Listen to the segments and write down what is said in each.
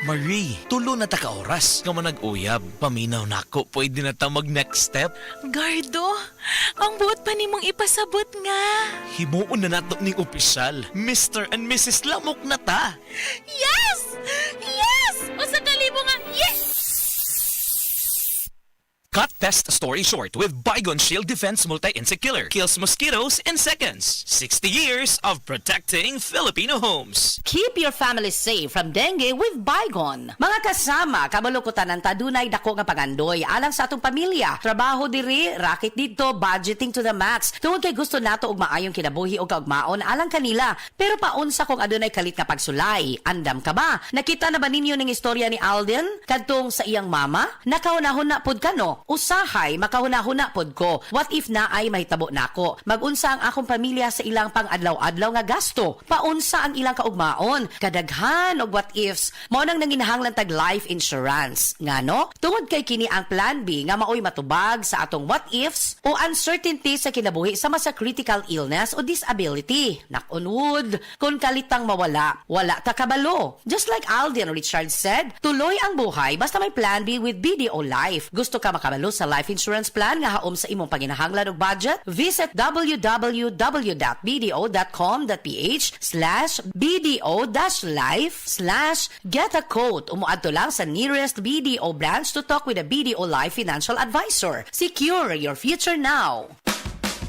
Marie, tulo na ta ka oras nga man nag-uyab. Paminaw nako, pwede na ta mag next step. Gardo, ang buot pa nimong ipasabot nga. Himuon na nato ning opisyal. Mr. and Mrs. Lamok na ta. Yes! Yes! O sa kalibo nga, yes! Cut test story short with Bygone Shield Defense Multi-Insect Killer. Kills mosquitoes in seconds. 60 years of protecting Filipino homes. Keep your family safe from dengue with Bygone. Mga kasama, kabalukutan ng tadunay dako nga pangandoy alang sa atong pamilya. Trabaho diri, racket dito, budgeting to the max. Tungod kay gusto nato og maayong kinabuhi o kaugmaon alang kanila. Pero paunsa kung adunay kalit nga pagsulay. Andam ka ba? Nakita na ba ninyo ning istorya ni Alden? Kadtong sa iyang mama? Nakahunahon na pud kano? Usahay, makahuna-huna pod ko. What if na ay mahitabo nako? Mag-unsa ang akong pamilya sa ilang pang-adlaw-adlaw nga gasto? Paunsa ang ilang kaugmaon? Kadaghan og what ifs. Mao nang nanginahanglan tag life insurance. Ngano? Tungod kay kini ang plan B nga maoy matubag sa atong what ifs o uncertainty sa kinabuhi sama sa critical illness o disability. Nakunwood, kung kalitang mawala, wala ta kabalo. Just like Alden Richard said, tuloy ang buhay basta may plan B with BDO Life. Gusto ka makabalo sa life insurance plan nga haom sa imong panginahanglan og budget? Visit www.bdo.com.ph/bdo-life/get a quote. Umuadto lang sa nearest BDO branch to talk with a BDO Life financial advisor. Secure your future now.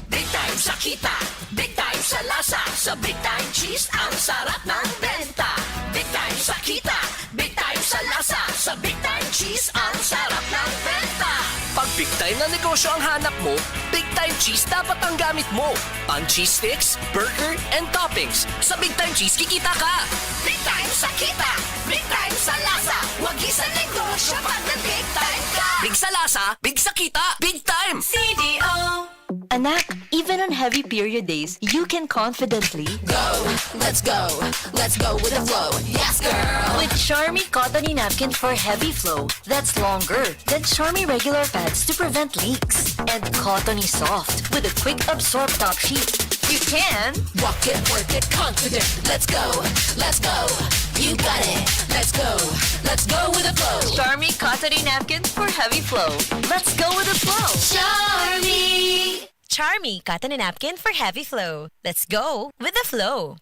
Big time sa kita, big time sa lasa, sa Big Time Cheese ang sarap ng benta. Big time sa kita, big time sa lasa, sa Big Time Cheese ang sarap ng benta. Pag big time na negosyo ang hanap mo, Big Time Cheese dapat ang gamit mo. Ang cheese sticks, burger, and toppings. Sa Big Time Cheese, kikita ka. Big time sa kita, big time sa lasa, wag sa negosyo pag na-big time ka. Big sa lasa, big sa kita, big time! CDO. Anak, even on heavy period days, you can confidently Let's go with the flow. Yes, girl. with Charmy Cottony Napkin for heavy flow that's longer than Charmy regular pads to prevent leaks. And Cottony Soft with a quick absorb top sheet. You can Walk it, work it, confident. Let's go. You got it. Let's go with the flow. Charmy Cottony Napkin for heavy flow. Let's go with the flow. Charmy. Charmy Cotton and Napkin for heavy flow. Let's go with the flow.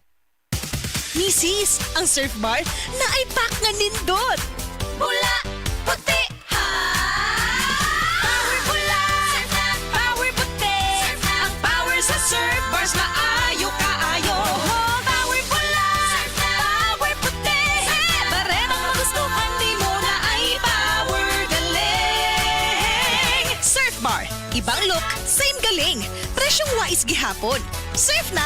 Misis, ang surf bar na ay pack nga nindot. Pula, puti, ha. Power pula, Power puti, ang power sa surf bars maayo kaayo. Power pula, power puti, baremang magustuhan di mo na ay power galing. Surf bar, ibang look, same galing. Presyong wais gihapon. Surf na!